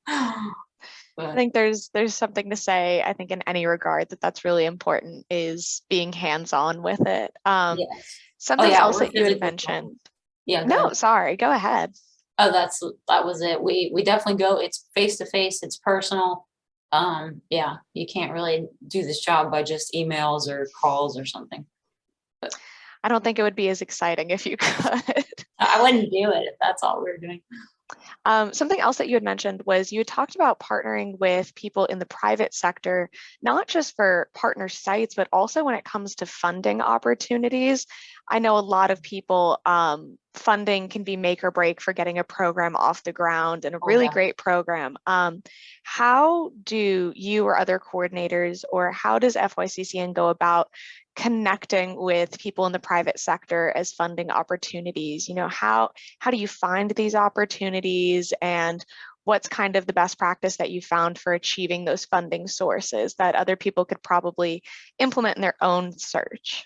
I think there's something to say, I think in any regard, that's really important, is being hands-on with it. Yes. Something else we're that you had physically mentioned. Yeah. No, sorry, go ahead. Oh, that was it. We definitely go, it's face to face, it's personal. Yeah, you can't really do this job by just emails or calls or something. But I don't think it would be as exciting if you could. I wouldn't do it if that's all we were doing. Something else that you had mentioned was you had talked about partnering with people in the private sector, not just for partner sites, but also when it comes to funding opportunities. I know a lot of people, funding can be make or break for getting a program off the ground, and a really great program. How do you or other coordinators, or how does FYCCN go about connecting with people in the private sector as funding opportunities? You know, how do you find these opportunities, and what's kind of the best practice that you found for achieving those funding sources that other people could probably implement in their own search?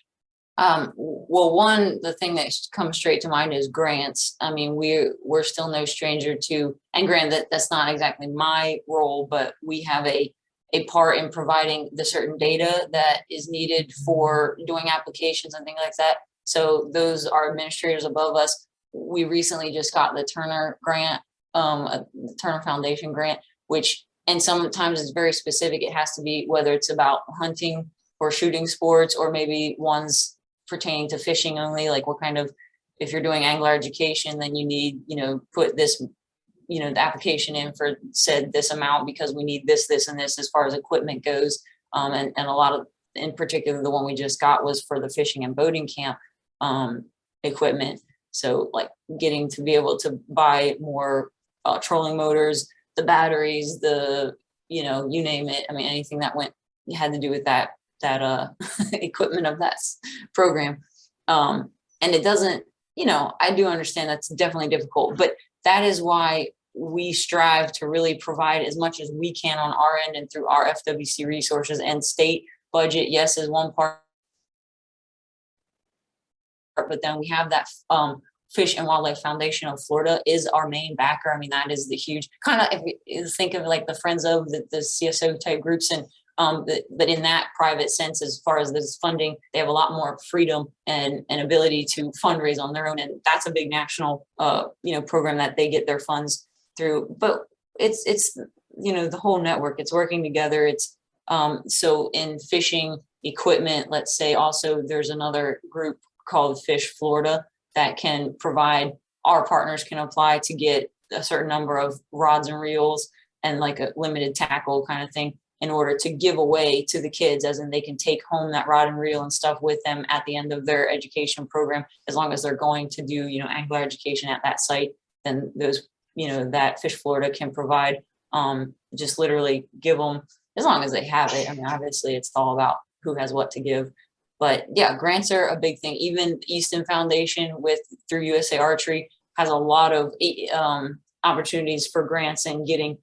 Well, the thing that comes straight to mind is grants. I mean, we're still no stranger to, and granted that's not exactly my role, but we have a part in providing the certain data that is needed for doing applications and things like that. So those are administrators above us. We recently just got the Turner grant, the Turner Foundation grant, and sometimes it's very specific. It has to be whether it's about hunting or shooting sports, or maybe ones pertaining to fishing only, like what kind of, if you're doing angler education, then you need, put this, the application in for said this amount, because we need this, and this as far as equipment goes. And a lot of, in particular, the one we just got was for the fishing and boating camp equipment. So like getting to be able to buy more trolling motors, the batteries, you name it. I mean, anything that had to do with that equipment of that program. And it doesn't, I do understand that's definitely difficult, but that is why we strive to really provide as much as we can on our end and through our FWC resources and state budget. Yes, is one part, but then we have that Fish and Wildlife Foundation of Florida is our main backer. I mean, that is the huge kind of, if you think of like the Friends of the CSO type groups, and but in that private sense, as far as this funding, they have a lot more freedom and ability to fundraise on their own. And that's a big national, program that they get their funds through. But it's the whole network, it's working together. It's so in fishing equipment, let's say also there's another group called Fish Florida that can provide, our partners can apply to get a certain number of rods and reels and like a limited tackle kind of thing, in order to give away to the kids, as in they can take home that rod and reel and stuff with them at the end of their education program, as long as they're going to do, angler education at that site. Then those, that Fish Florida can provide, just literally give them, as long as they have it. I mean, obviously it's all about who has what to give. But yeah, grants are a big thing. Even Easton Foundation through USA Archery has a lot of opportunities for grants and getting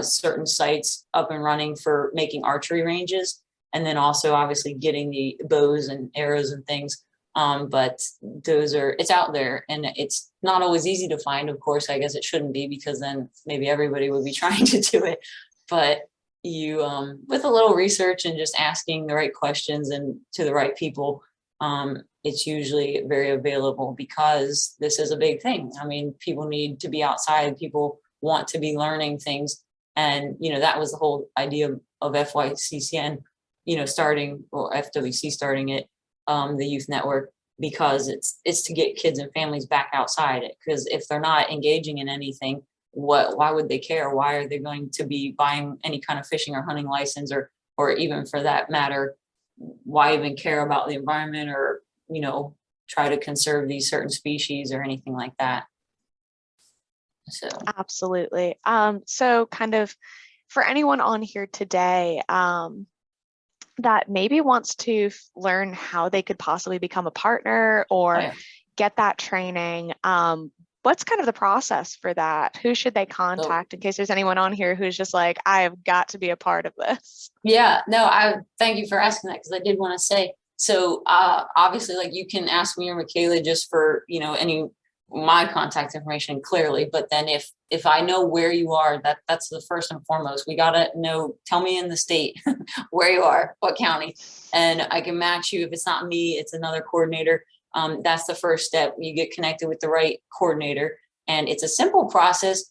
certain sites up and running for making archery ranges, and then also obviously getting the bows and arrows and things. But it's out there, and it's not always easy to find. Of course, I guess it shouldn't be, because then maybe everybody would be trying to do it. But you, with a little research and just asking the right questions and to the right people, it's usually very available, because this is a big thing. I mean, people need to be outside. People want to be learning things. And, that was the whole idea of FYCCN, starting, or FWC starting it, the youth network, because it's to get kids and families back outside. Because if they're not engaging in anything, why would they care? Why are they going to be buying any kind of fishing or hunting license, or even for that matter, why even care about the environment, or, try to conserve these certain species or anything like that? So absolutely. So kind of for anyone on here today that maybe wants to learn how they could possibly become a partner or get that training, what's kind of the process for that? Who should they contact in case there's anyone on here who's just like, I have got to be a part of this? Yeah, no, I thank you for asking that, because I did want to say, so obviously, like, you can ask me or Michaela just for, you know, my contact information clearly, but then if I know where you are, that's the first and foremost. We gotta know, tell me in the state where you are, what county, and I can match you. If it's not me, it's another coordinator. That's the first step. You get connected with the right coordinator, and it's a simple process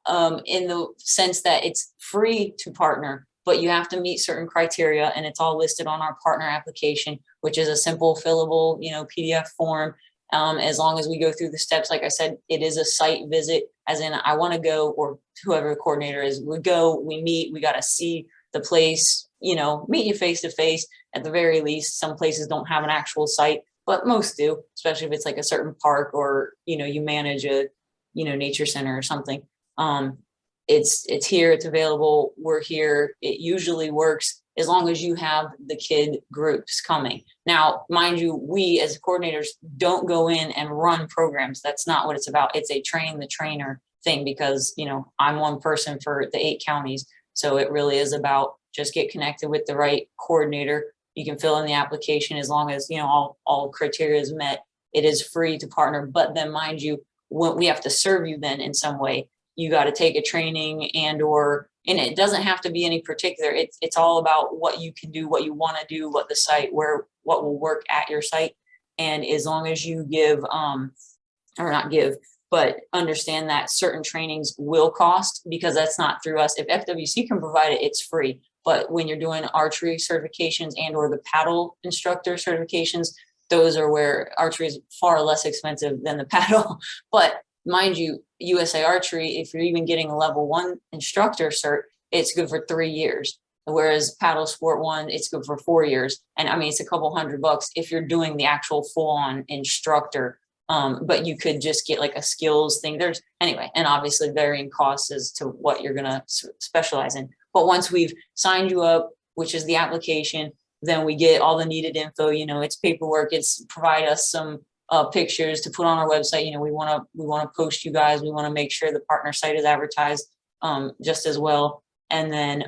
in the sense that it's free to partner, but you have to meet certain criteria, and it's all listed on our partner application, which is a simple fillable, you know, PDF form. As long as we go through the steps, like I said, it is a site visit, as in I want to go, or whoever the coordinator is, we go, we meet, we got to see the place, you know, meet you face to face at the very least. Some places don't have an actual site, but most do, especially if it's like a certain park, or, you know, you manage a, you know, nature center or something. It's here, it's available, we're here. It usually works as long as you have the kid groups coming. Now, mind you, we as coordinators don't go in and run programs. That's not what it's about. It's a train the trainer thing, because, you know, I'm one person for the 8 counties. So it really is about just get connected with the right coordinator. You can fill in the application as long as, you know, all criteria is met. It is free to partner, but then mind you, when we have to serve you then in some way, you got to take a training and it doesn't have to be any particular. It's all about what you can do, what you want to do, what the site, what will work at your site. And as long as you give, or not give, but understand that certain trainings will cost, because that's not through us. If FWC can provide it, it's free. But when you're doing archery certifications and or the paddle instructor certifications, those are where archery is far less expensive than the paddle. But mind you, USA Archery, if you're even getting a level 1 instructor cert, it's good for 3 years. Whereas Paddle Sport 1, it's good for 4 years. And I mean, it's a couple $100 if you're doing the actual full-on instructor. But you could just get like a skills thing. Anyway, and obviously varying costs as to what you're gonna specialize in. But once we've signed you up, which is the application, then we get all the needed info. You know, it's paperwork. It's provide us some pictures to put on our website. You know, we want to post you guys. We want to make sure the partner site is advertised just as well. And then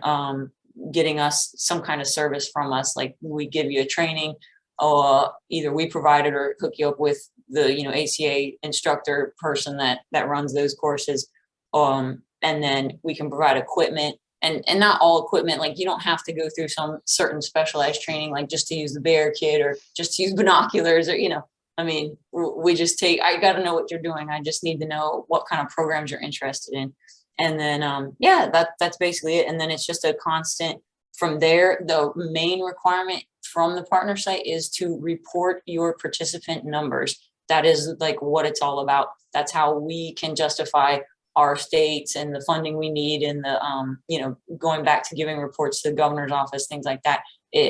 getting us some kind of service from us, like we give you a training, or either we provide it or hook you up with the, you know, ACA instructor person that runs those courses. And then we can provide equipment, and not all equipment. Like, you don't have to go through some certain specialized training, like just to use the bear kit or just to use binoculars, or, you know, I mean, we just I got to know what you're doing. I just need to know what kind of programs you're interested in. And then, yeah, that's basically it. And then it's just a constant from there. The main requirement from the partner site is to report your participant numbers. That is like what it's all about. That's how we can justify our states and the funding we need, and the, you know, going back to giving reports to the governor's office, things like that.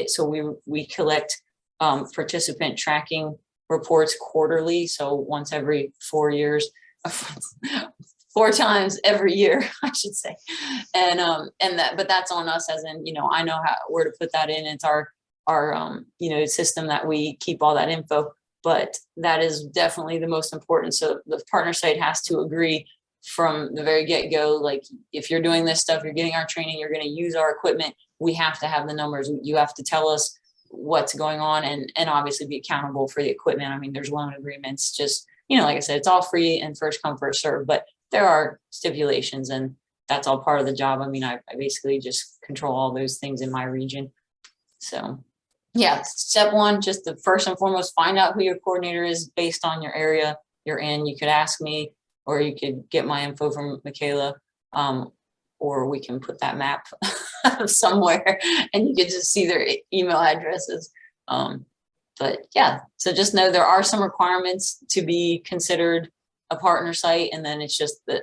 So we collect participant tracking reports quarterly. So once every 4 years, 4 times every year, I should say. And but that's on us, as in, you know, I know where to put that in. It's our you know, system that we keep all that info, but that is definitely the most important. So the partner site has to agree from the very get-go, like, if you're doing this stuff, you're getting our training, you're going to use our equipment, we have to have the numbers. You have to tell us what's going on, and obviously be accountable for the equipment. I mean, there's loan agreements, just, you know, like I said, it's all free and first come, first serve, but there are stipulations, and that's all part of the job. I mean, I basically just control all those things in my region. So yeah, step 1, just the first and foremost, find out who your coordinator is based on your area you're in. You could ask me, or you could get my info from Michaela, or we can put that map somewhere and you can just see their email addresses. But yeah, so just know there are some requirements to be considered a partner site. And then it's just that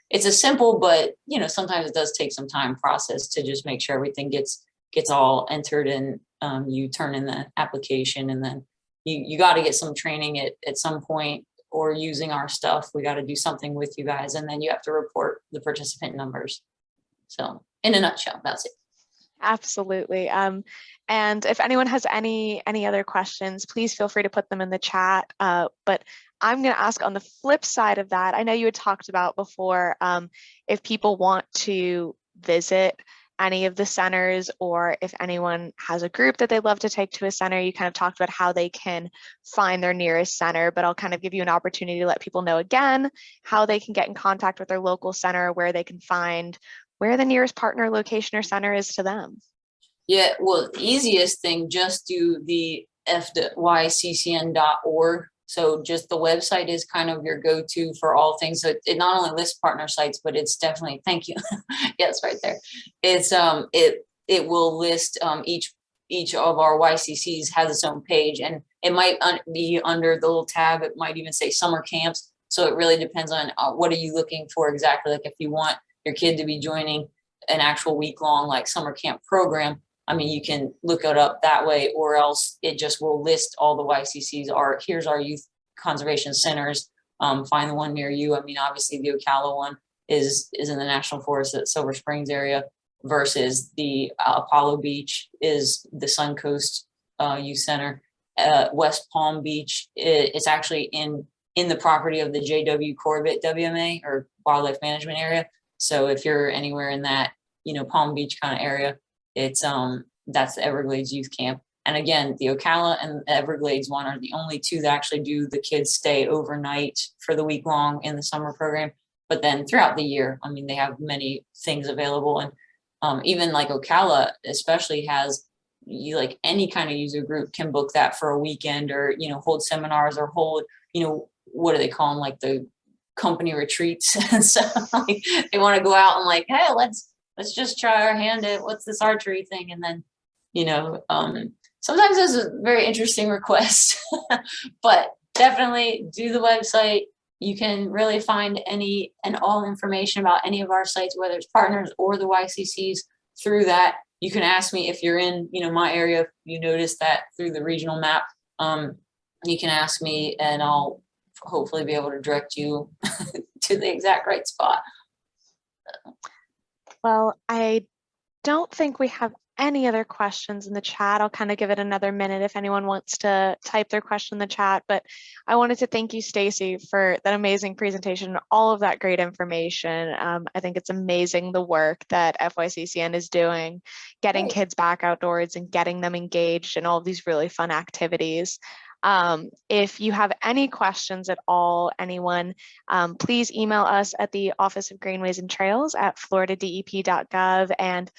it's a simple, but, you know, sometimes it does take some time process to just make sure everything gets all entered, and you turn in the application, and then you got to get some training at some point, or using our stuff. We got to do something with you guys, and then you have to report the participant numbers. So in a nutshell, that's it. Absolutely. And if anyone has any other questions, please feel free to put them in the chat. But I'm going to ask on the flip side of that. I know you had talked about before if people want to visit any of the centers, or if anyone has a group that they'd love to take to a center, you kind of talked about how they can find their nearest center, but I'll kind of give you an opportunity to let people know again how they can get in contact with their local center, where they can find where the nearest partner location or center is to them. Yeah, well, easiest thing, just do the fyccn.org. So just the website is kind of your go-to for all things. So it not only lists partner sites, but it's definitely, thank you. Yes, right there. It's it will list each of our YCCs has its own page, and it might be under the little tab. It might even say summer camps. So it really depends on what are you looking for exactly. Like if you want your kid to be joining an actual week-long like summer camp program, I mean, you can look it up that way, or else it just will list all the YCCs. Here's our youth conservation centers. Find the one near you. I mean, obviously the Ocala one is in the National Forest at Silver Springs area, versus the Apollo Beach is the Suncoast Youth Center. West Palm Beach, it's actually in the property of the J.W. Corbett WMA, or Wildlife Management Area. So if you're anywhere in that, Palm Beach kind of area, it's that's the Everglades Youth Camp. And again, the Ocala and the Everglades one are the only two that actually do the kids stay overnight for the week long in the summer program. But then throughout the year, I mean, they have many things available. And even like Ocala especially has, like any kind of user group can book that for a weekend, or, hold seminars, or hold, what do they call them? Like the company retreats. And so like, they want to go out and like, hey, let's just try our hand at what's this archery thing. And then, sometimes those are very interesting requests, but definitely do the website. You can really find any and all information about any of our sites, whether it's partners or the YCCs, through that. You can ask me if you're in, my area, if you notice that through the regional map. You can ask me and I'll hopefully be able to direct you to the exact right spot. Well, I don't think we have any other questions in the chat. I'll kind of give it another minute if anyone wants to type their question in the chat, but I wanted to thank you, Stacy, for that amazing presentation, all of that great information. I think it's amazing the work that FYCCN is doing, getting kids back outdoors and getting them engaged in all of these really fun activities. If you have any questions at all, anyone, please email us at the Office of Greenways and Trails at floridadep.gov. And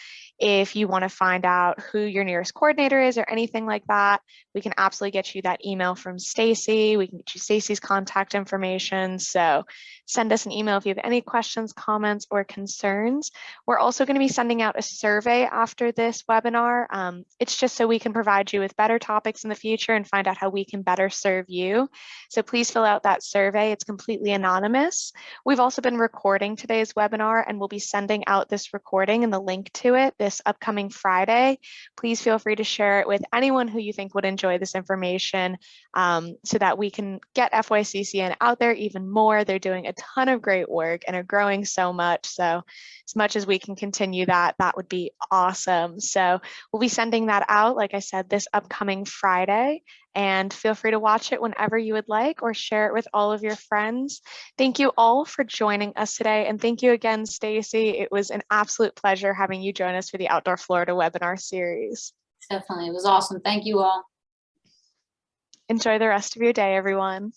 if you want to find out who your nearest coordinator is or anything like that, we can absolutely get you that email from Stacy. We can get you Stacy's contact information. So send us an email if you have any questions, comments, or concerns. We're also going to be sending out a survey after this webinar. It's just so we can provide you with better topics in the future and find out how we can better serve you. So please fill out that survey. It's completely anonymous. We've also been recording today's webinar, and we'll be sending out this recording and the link to it this upcoming Friday. Please feel free to share it with anyone who you think would enjoy this information, so that we can get FYCCN out there even more. They're doing a ton of great work and are growing so much. So as much as we can continue that, that would be awesome. So we'll be sending that out, like I said, this upcoming Friday, and feel free to watch it whenever you would like, or share it with all of your friends. Thank you all for joining us today. And thank you again, Stacy. It was an absolute pleasure having you join us for the Outdoor Florida webinar series. Definitely. It was awesome. Thank you all. Enjoy the rest of your day, everyone.